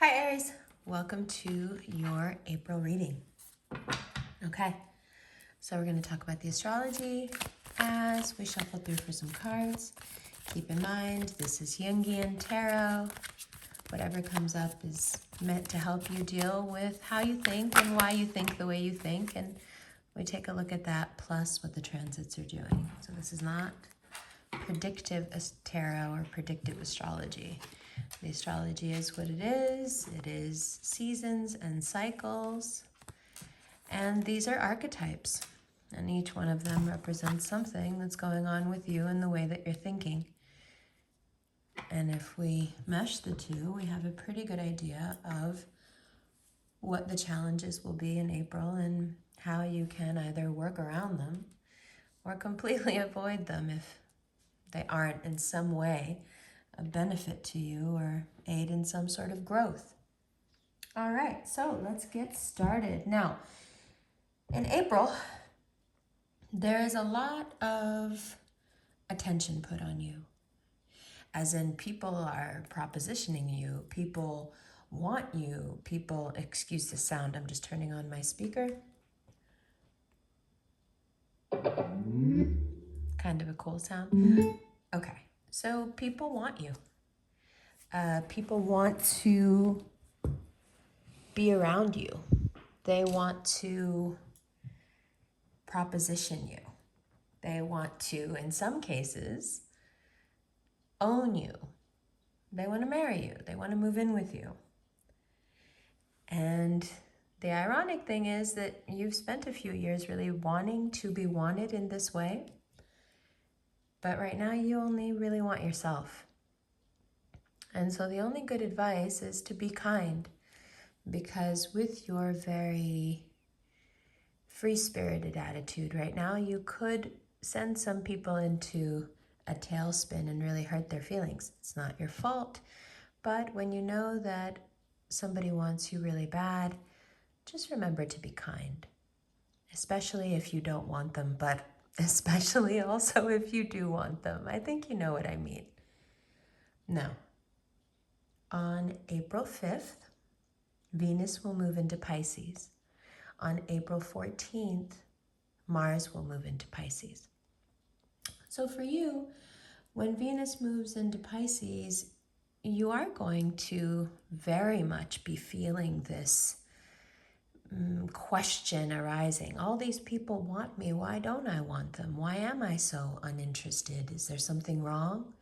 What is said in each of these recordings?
Hi Aries, welcome to your April reading. Okay, so we're going to talk about the astrology as we shuffle through for some cards. Keep in mind, this is Jungian Tarot. Whatever comes up is meant to help you deal with how you think and why you think the way you think. And we take a look at that plus what the transits are doing. So this is not predictive tarot or predictive astrology. The astrology is what it is. It is seasons and cycles. And these are archetypes. And each one of them represents something that's going on with you and the way that you're thinking. And if we mesh the two, we have a pretty good idea of what the challenges will be in April and how you can either work around them or completely avoid them if they aren't in some way a benefit to you or aid in some sort of growth. All right, so let's get started. Now, in April, there is a lot of attention put on you. As in, people are propositioning you, people want you, people, excuse the sound, I'm just turning on my speaker. Kind of a cool sound. Okay, so people want you. People want to be around you. They want to proposition you. They want to, in some cases, own you. They want to marry you. They want to move in with you. And the ironic thing is that you've spent a few years really wanting to be wanted in this way. But right now you only really want yourself. And so the only good advice is to be kind, because with your very free-spirited attitude right now, you could send some people into a tailspin and really hurt their feelings. It's not your fault, but when you know that somebody wants you really bad, just remember to be kind, especially if you don't want them, but especially also if you do want them. I think you know what I mean. Now, on April 5th, Venus will move into Pisces. On April 14th, Mars will move into Pisces. So for you, when Venus moves into Pisces, you are going to very much be feeling this question arising. All these people want me. Why don't I want them? Why am I so uninterested? Is there something wrong?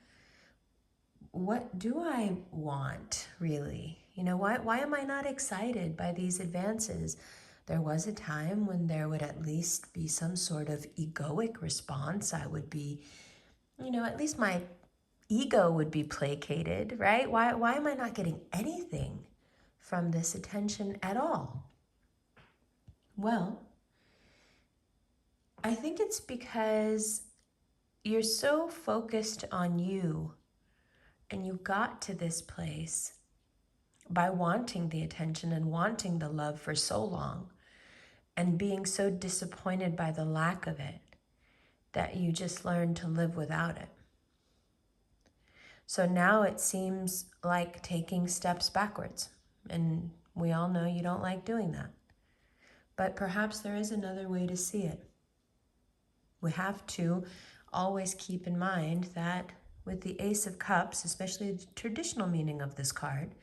What do I want, really? You know, why am I not excited by these advances? There was a time when there would at least be some sort of egoic response. I would be, you know, at least my ego would be placated, right? Why am I not getting anything from this attention at all? Well, I think it's because you're so focused on you, and you got to this place by wanting the attention and wanting the love for so long and being so disappointed by the lack of it that you just learned to live without it. So now it seems like taking steps backwards, and we all know you don't like doing that. But perhaps there is another way to see it. We have to always keep in mind that with the Ace of Cups, especially the traditional meaning of this card,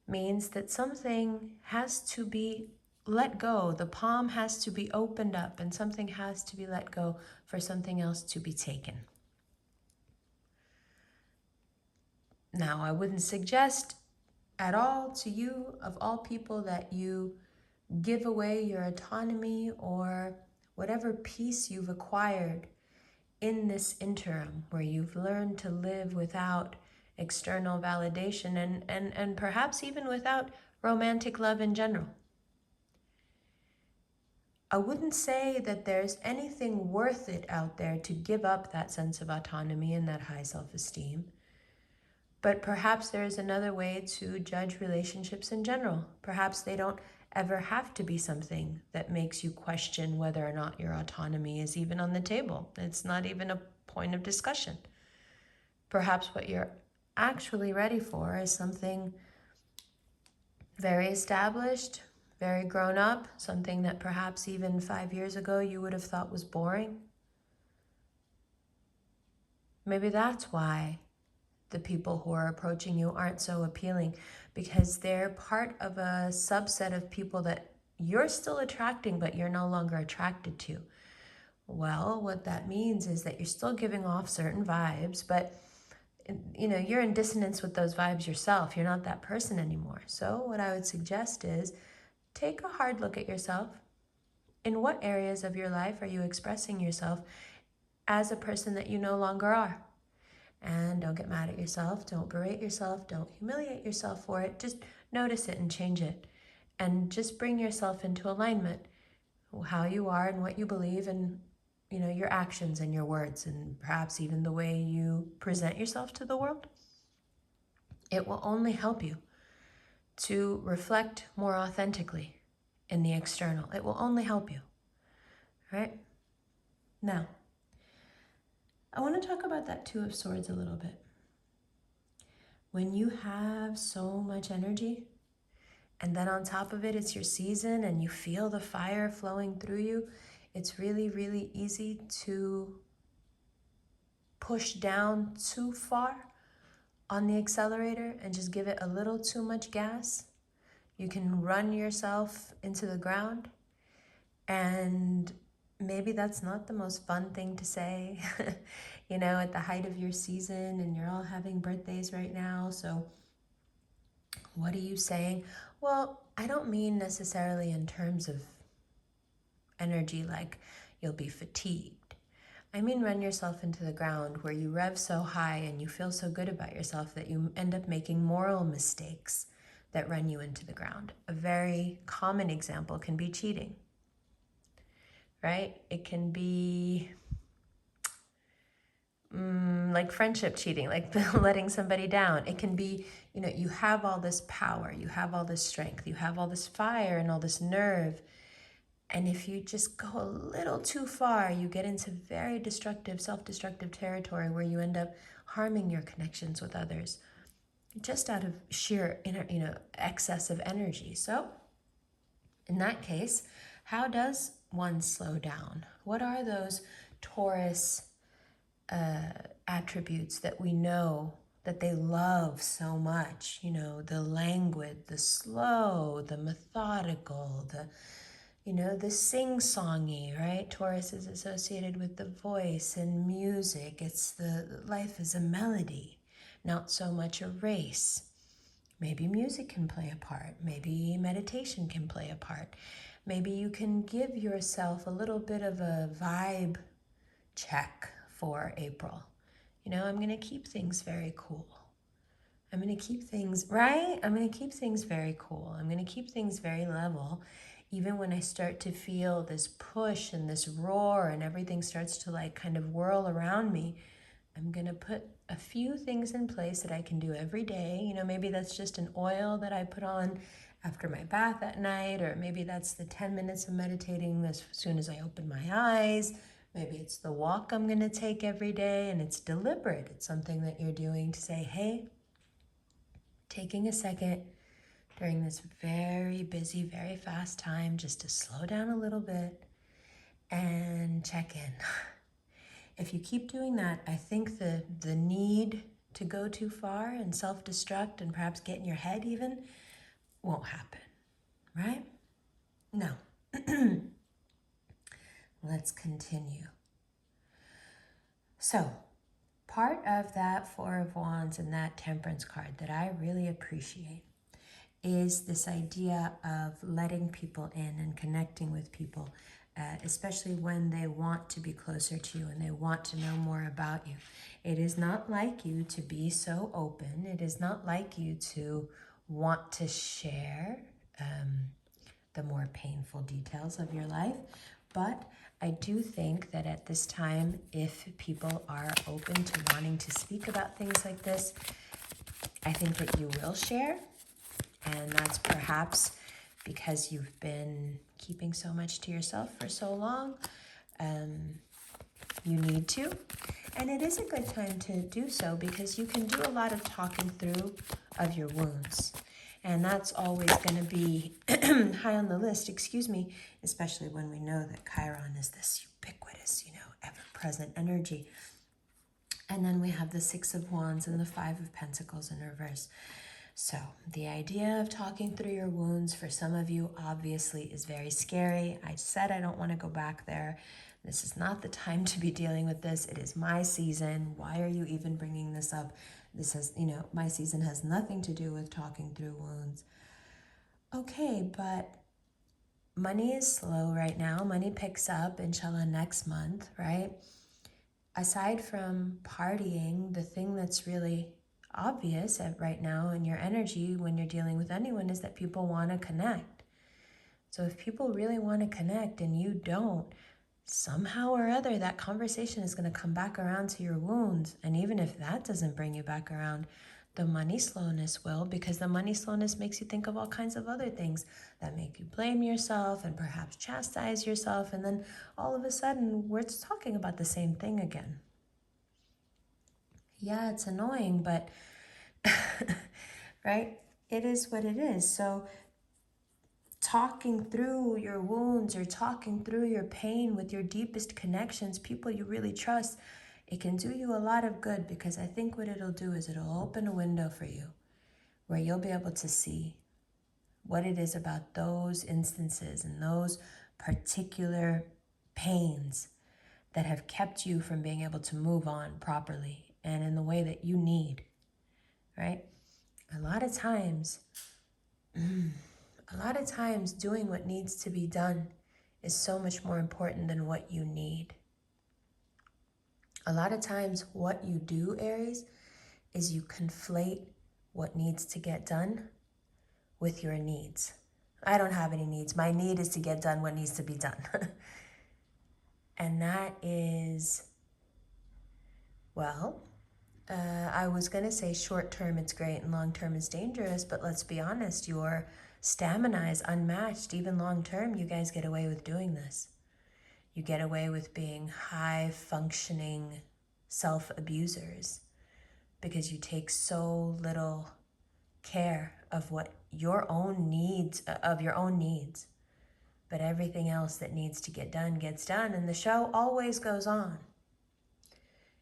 means that something has to be let go. The palm has to be opened up and something has to be let go for something else to be taken. Now, I wouldn't suggest at all to you, of all people, that you give away your autonomy or whatever peace you've acquired in this interim where you've learned to live without external validation and perhaps even without romantic love in general. I wouldn't say that there's anything worth it out there to give up that sense of autonomy and that high self-esteem. But perhaps there is another way to judge relationships in general. Perhaps they don't ever have to be something that makes you question whether or not your autonomy is even on the table. It's not even a point of discussion. Perhaps what you're actually ready for is something very established, very grown up, something that perhaps even 5 years ago you would have thought was boring. Maybe that's why the people who are approaching you aren't so appealing, because they're part of a subset of people that you're still attracting, but you're no longer attracted to. Well, what that means is that you're still giving off certain vibes, but you're in dissonance with those vibes yourself. You're not that person anymore. So what I would suggest is take a hard look at yourself. In what areas of your life are you expressing yourself as a person that you no longer are? And don't get mad at yourself. Don't berate yourself. Don't humiliate yourself for it. Just notice it and change it. And just bring yourself into alignment. How you are and what you believe, and your actions and your words, and perhaps even the way you present yourself to the world. It will only help you to reflect more authentically in the external. It will only help you, right? Now, I want to talk about that Two of Swords a little bit. When you have so much energy, and then on top of it, it's your season and you feel the fire flowing through you, it's really, really easy to push down too far on the accelerator and just give it a little too much gas. You can run yourself into the ground, and maybe that's not the most fun thing to say, at the height of your season, and you're all having birthdays right now. So what are you saying? Well, I don't mean necessarily in terms of energy like you'll be fatigued. I mean run yourself into the ground where you rev so high and you feel so good about yourself that you end up making moral mistakes that run you into the ground. A very common example can be cheating, right? It can be like friendship cheating, like letting somebody down. It can be, you have all this power, you have all this strength, you have all this fire and all this nerve. And if you just go a little too far, you get into very destructive, self-destructive territory where you end up harming your connections with others just out of sheer excess of energy. So in that case, how does one slow down? What are those Taurus attributes that we know that they love so much? The languid, the slow, the methodical, the sing-songy, right? Taurus is associated with the voice and music. It's the life is a melody, not so much a race. Maybe music can play a part. Maybe meditation can play a part. Maybe you can give yourself a little bit of a vibe check for April. I'm going to keep things very cool. I'm going to keep things, right? I'm going to keep things very cool. I'm going to keep things very level. Even when I start to feel this push and this roar and everything starts to kind of whirl around me, I'm going to put a few things in place that I can do every day. Maybe that's just an oil that I put on after my bath at night, or maybe that's the 10 minutes of meditating as soon as I open my eyes. Maybe it's the walk I'm going to take every day, and it's deliberate. It's something that you're doing to say, hey, taking a second during this very busy, very fast time just to slow down a little bit and check in. If you keep doing that, I think the need to go too far and self-destruct and perhaps get in your head even won't happen, right? No. Let's continue. So, part of that Four of Wands and that Temperance card that I really appreciate is this idea of letting people in and connecting with people, especially when they want to be closer to you and they want to know more about you. It is not like you to be so open. It is not like you to want to share the more painful details of your life. But I do think that at this time, if people are open to wanting to speak about things like this, I think that you will share. And that's perhaps because you've been keeping so much to yourself for so long. You need to. And it is a good time to do so because you can do a lot of talking through of your wounds. And that's always going to be high on the list, excuse me, especially when we know that Chiron is this ubiquitous, ever-present energy. And then we have the Six of Wands and the Five of Pentacles in reverse. So the idea of talking through your wounds for some of you obviously is very scary. I said I don't want to go back there. This is not the time to be dealing with this. It is my season. Why are you even bringing this up? This has, my season has nothing to do with talking through wounds. Okay, but money is slow right now. Money picks up, inshallah, next month, right? Aside from partying, the thing that's really obvious right now in your energy when you're dealing with anyone is that people want to connect. So if people really want to connect and you don't, somehow or other, that conversation is going to come back around to your wounds. And even if that doesn't bring you back around, the money slowness will, because the money slowness makes you think of all kinds of other things that make you blame yourself and perhaps chastise yourself. And then all of a sudden, we're talking about the same thing again. Yeah, it's annoying, but right? It is what it is. So talking through your wounds or talking through your pain with your deepest connections, people you really trust, it can do you a lot of good, because I think what it'll do is it'll open a window for you where you'll be able to see what it is about those instances and those particular pains that have kept you from being able to move on properly and in the way that you need, right? A lot of times doing what needs to be done is so much more important than what you need. A lot of times what you do, Aries, is you conflate what needs to get done with your needs. I don't have any needs. My need is to get done what needs to be done. And that is, I was going to say short term it's great and long term is dangerous, but let's be honest, your stamina is unmatched. Even long term, you guys get away with doing this. You get away with being high functioning self-abusers because you take so little care of what your own needs, but everything else that needs to get done gets done, and the show always goes on.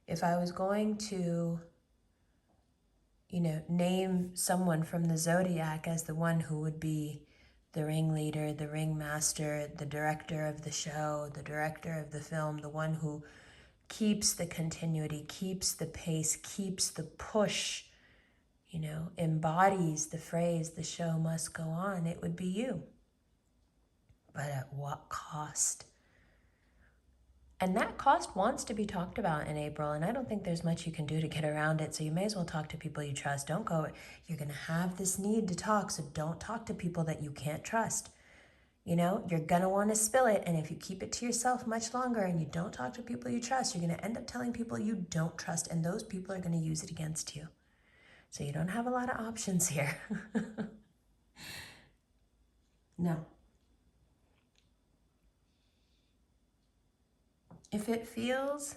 If I was going to, name someone from the zodiac as the one who would be the ringleader, the ringmaster, the director of the show, the director of the film, the one who keeps the continuity, keeps the pace, keeps the push, embodies the phrase, the show must go on, it would be you. But at what cost? And that cost wants to be talked about in April, and I don't think there's much you can do to get around it, so you may as well talk to people you trust. Don't go, you're going to have this need to talk, so don't talk to people that you can't trust. You're going to want to spill it, and if you keep it to yourself much longer and you don't talk to people you trust, you're going to end up telling people you don't trust, and those people are going to use it against you. So you don't have a lot of options here. No. If it feels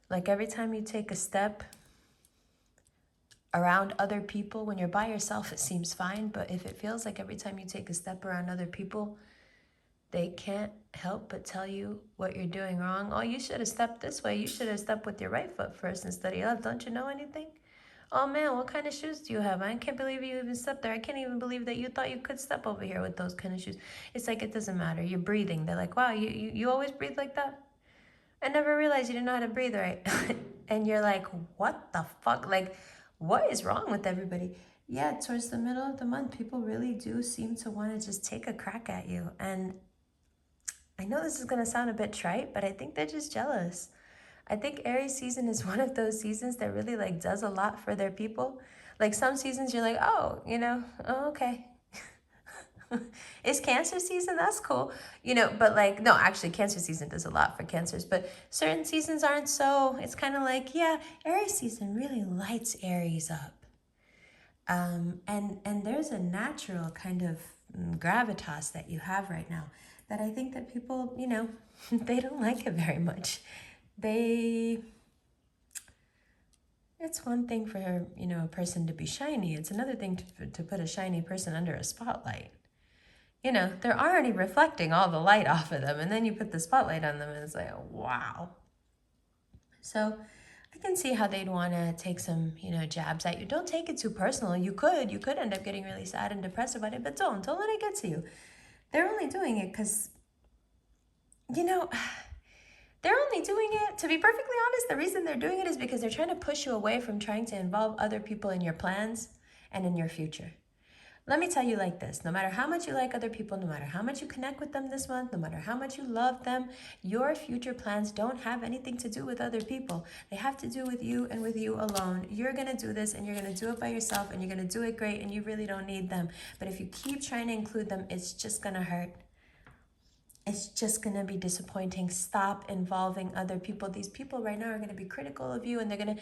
like every time you take a step around other people, when you're by yourself, it seems fine. But if it feels like every time you take a step around other people, they can't help but tell you what you're doing wrong. Oh, you should have stepped this way. You should have stepped with your right foot first instead of your left. Don't you know anything? Oh man, what kind of shoes do you have? I can't believe you even stepped there. I can't even believe that you thought you could step over here with those kind of shoes. It's like, it doesn't matter. You're breathing. They're like, wow, you always breathe like that? I never realized you didn't know how to breathe right. And you're like, what the fuck? Like, what is wrong with everybody? Yeah, towards the middle of the month, people really do seem to want to just take a crack at you. And I know this is going to sound a bit trite, but I think they're just jealous. I think Aries season is one of those seasons that really does a lot for their people. Like some seasons you're like, oh, oh, okay. It's Cancer season, that's cool. But no, actually Cancer season does a lot for Cancers, but certain seasons aren't so. It's kind of like, yeah, Aries season really lights Aries up. And there's a natural kind of gravitas that you have right now that I think that people, they don't like it very much. They It's one thing for, you know, a person to be shiny. It's another thing to put a shiny person under a spotlight. You know, they're already reflecting all the light off of them, and then you put the spotlight on them, and it's like, wow. So I can see how they'd want to take some, you know, jabs at you. Don't take it too personal. You could end up getting really sad and depressed about it, but don't let it get to you. They're only doing it because, you know, they're only doing it, to be perfectly honest, the reason they're doing it is because they're trying to push you away from trying to involve other people in your plans and in your future. Let me tell you like this, no matter how much you like other people, no matter how much you connect with them this month, no matter how much you love them, your future plans don't have anything to do with other people. They have to do with you and with you alone. You're going to do this and you're going to do it by yourself and you're going to do it great and you really don't need them. But if you keep trying to include them, it's just going to hurt. It's just going to be disappointing. Stop involving other people. These people right now are going to be critical of you, and they're going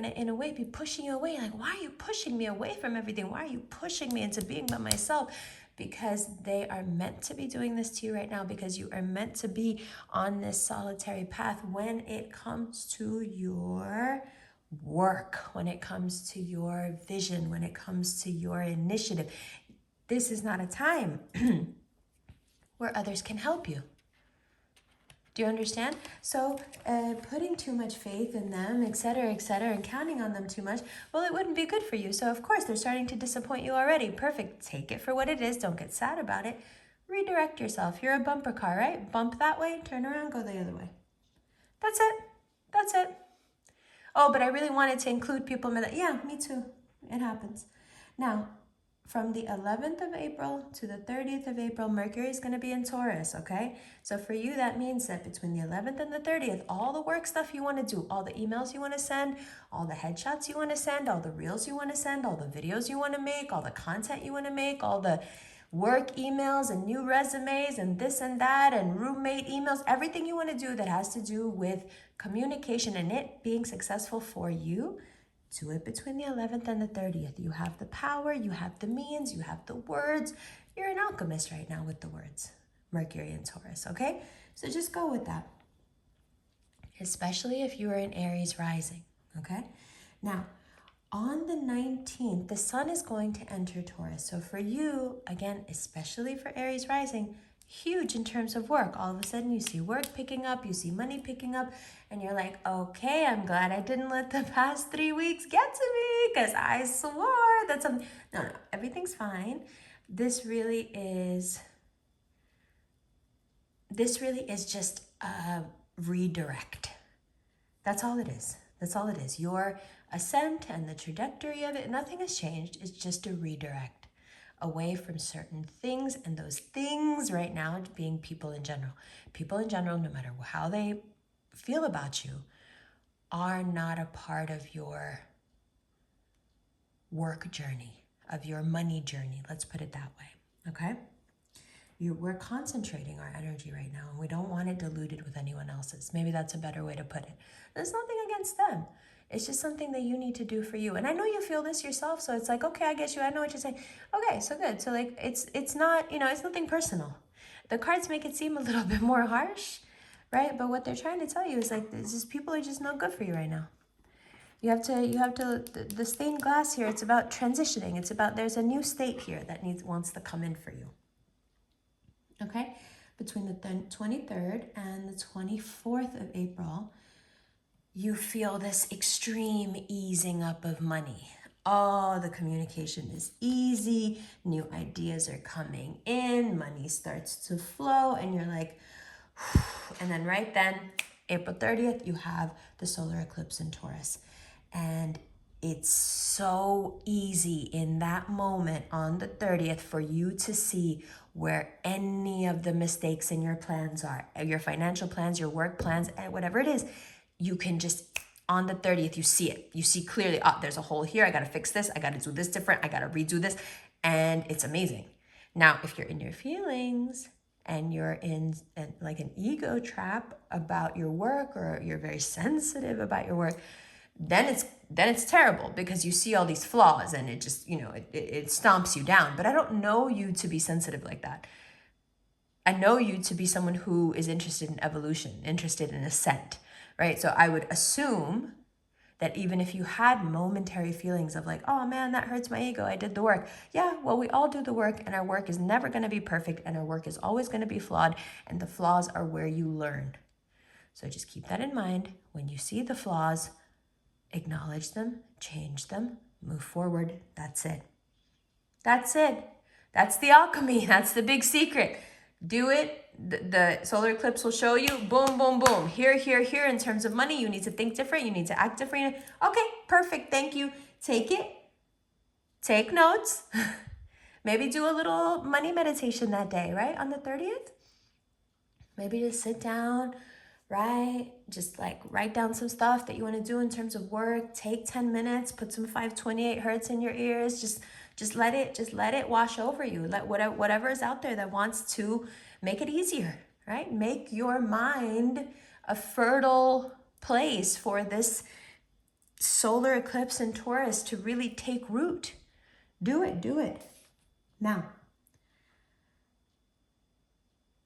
to in a way be pushing you away. Like, why are you pushing me away from everything? Why are you pushing me into being by myself? Because they are meant to be doing this to you right now, because you are meant to be on this solitary path when it comes to your work, when it comes to your vision, when it comes to your initiative. This is not a time where others can help you. Do you understand? So putting too much faith in them, etc., and counting on them too much, well, it wouldn't be good for you. So of course, they're starting to disappoint you already. Perfect. Take it for what it is. Don't get sad about it. Redirect yourself. You're a bumper car, right? Bump that way, turn around, go the other way. That's it. That's it. Oh, but I really wanted to include people. Yeah, me too. It happens. Now, from the 11th of April to the 30th of April, Mercury is going to be in Taurus, okay? So for you, that means that between the 11th and the 30th, all the work stuff you want to do, all the emails you want to send, all the headshots you want to send, all the reels you want to send, all the videos you want to make, all the content you want to make, all the work emails and new resumes and this and that and roommate emails, everything you want to do that has to do with communication and it being successful for you, do it between the 11th and the 30th. You have the power, you have the means, you have the words. You're an alchemist right now with the words. Mercury and Taurus, okay? So just go with that. Especially if you are an Aries rising, okay? Now, on the 19th, the sun is going to enter Taurus. So for you, again, especially for Aries rising, huge in terms of work. All of a sudden you see work picking up, you see money picking up, and you're like, okay, I'm glad I didn't let the past 3 weeks get to me because I swore that something. No, everything's fine. This really is just a redirect. That's all it is. That's all it is. Your ascent and the trajectory of it, nothing has changed. It's just a redirect away from certain things, and those things right now being people in general. People in general, no matter how they feel about you, are not a part of your work journey, of your money journey. Let's put it that way, okay? We're concentrating our energy right now, and we don't want it diluted with anyone else's. Maybe that's a better way to put it. There's nothing against them. It's just something that you need to do for you. And I know you feel this yourself, so it's like, okay, I get you. I know what you're saying. Okay, so good. So like, it's not, it's nothing personal. The cards make it seem a little bit more harsh, right? But what they're trying to tell you is like, people are just not good for you right now. You have to, the stained glass here, it's about transitioning. It's about, there's a new state here that wants to come in for you. Okay? Between the 23rd and the 24th of April, you feel this extreme easing up of money. Oh, the communication is easy. New ideas are coming in. Money starts to flow. And you're like, whew. And then right then, April 30th, you have the solar eclipse in Taurus. And it's so easy in that moment on the 30th for you to see where any of the mistakes in your plans are. Your financial plans, your work plans, whatever it is. You can just, on the 30th, you see it. You see clearly, there's a hole here. I got to fix this. I got to do this different. I got to redo this. And it's amazing. Now, if you're in your feelings and you're in like an ego trap about your work, or you're very sensitive about your work, then it's terrible because you see all these flaws and it just, it stomps you down. But I don't know you to be sensitive like that. I know you to be someone who is interested in evolution, interested in ascent. Right? So I would assume That even if you had momentary feelings of like, oh man, that hurts my ego, I did the work. Yeah, well, we all do the work, and our work is never going to be perfect, and our work is always going to be flawed, and the flaws are where you learn. So just keep that in mind. When you see the flaws, acknowledge them, change them, move forward. That's it. That's it. That's the alchemy. That's the big secret. Do it. The solar eclipse will show you, boom, boom, boom. Here, here, here. In terms of money, you need to think different. You need to act different. Okay, perfect. Thank you. Take it. Take notes. Maybe do a little money meditation that day, right? On the 30th. Maybe just sit down, just like write down some stuff that you want to do in terms of work. Take 10 minutes, put some 528 hertz in your ears. Just let it wash over you. Let whatever is out there that wants to make it easier, right? Make your mind a fertile place for this solar eclipse in Taurus to really take root. Do it. Now,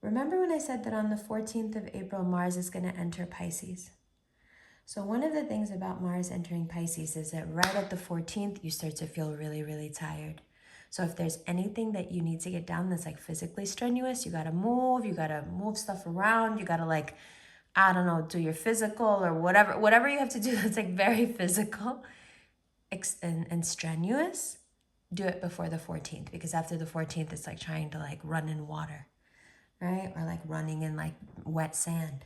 remember when I said that on the 14th of April, Mars is going to enter Pisces? So one of the things about Mars entering Pisces is that right at the 14th, you start to feel really, really tired. So if there's anything that you need to get done that's like physically strenuous, you got to move stuff around. You got to like, I don't know, do your physical or whatever you have to do that's like very physical and strenuous, do it before the 14th, because after the 14th, it's like trying to like run in water, right? Or like running in like wet sand.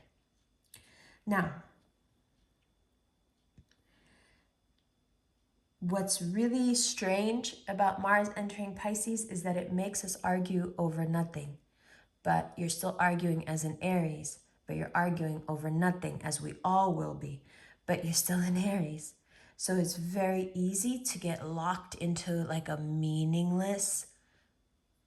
Now, what's really strange about Mars entering Pisces is that it makes us argue over nothing. But you're still arguing as an Aries, but you're arguing over nothing, as we all will be, but you're still in Aries. So it's very easy to get locked into like a meaningless,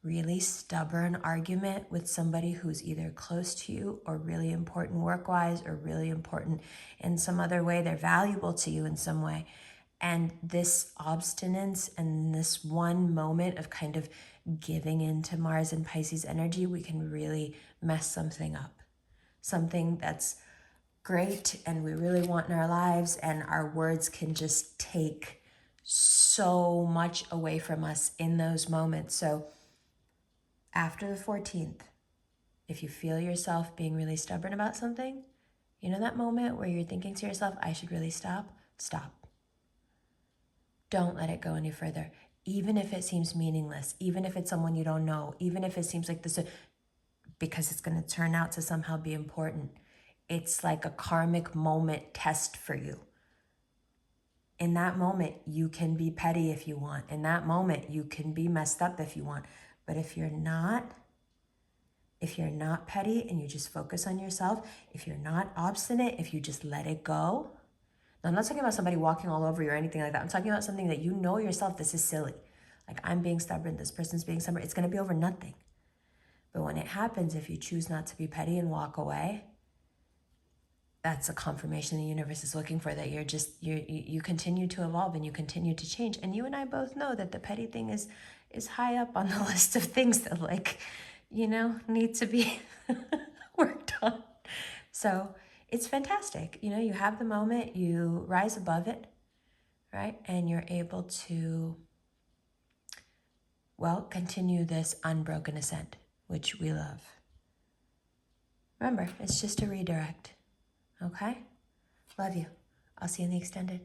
really stubborn argument with somebody who's either close to you or really important work-wise or really important in some other way. They're valuable to you in some way. And this obstinance and this one moment of kind of giving into Mars and Pisces energy, we can really mess something up. Something that's great and we really want in our lives, and our words can just take so much away from us in those moments. So after the 14th, if you feel yourself being really stubborn about something, you know that moment where you're thinking to yourself, I should really stop? Stop. Don't let it go any further. Even if it seems meaningless, even if it's someone you don't know, even if it seems like this, because it's going to turn out to somehow be important. It's like a karmic moment test for you. In that moment, you can be petty if you want. In that moment, you can be messed up if you want. But if you're not petty and you just focus on yourself, if you're not obstinate, if you just let it go. Now, I'm not talking about somebody walking all over you or anything like that. I'm talking about something that you know yourself, this is silly. Like, I'm being stubborn, this person's being stubborn. It's going to be over nothing. But when it happens, if you choose not to be petty and walk away, that's a confirmation the universe is looking for, that you continue to evolve and you continue to change. And you and I both know that the petty thing is high up on the list of things that, like, need to be worked on. So it's fantastic. You have the moment, you rise above it, right? And you're able to, continue this unbroken ascent, which we love. Remember, it's just a redirect. Okay? Love you. I'll see you in the extended.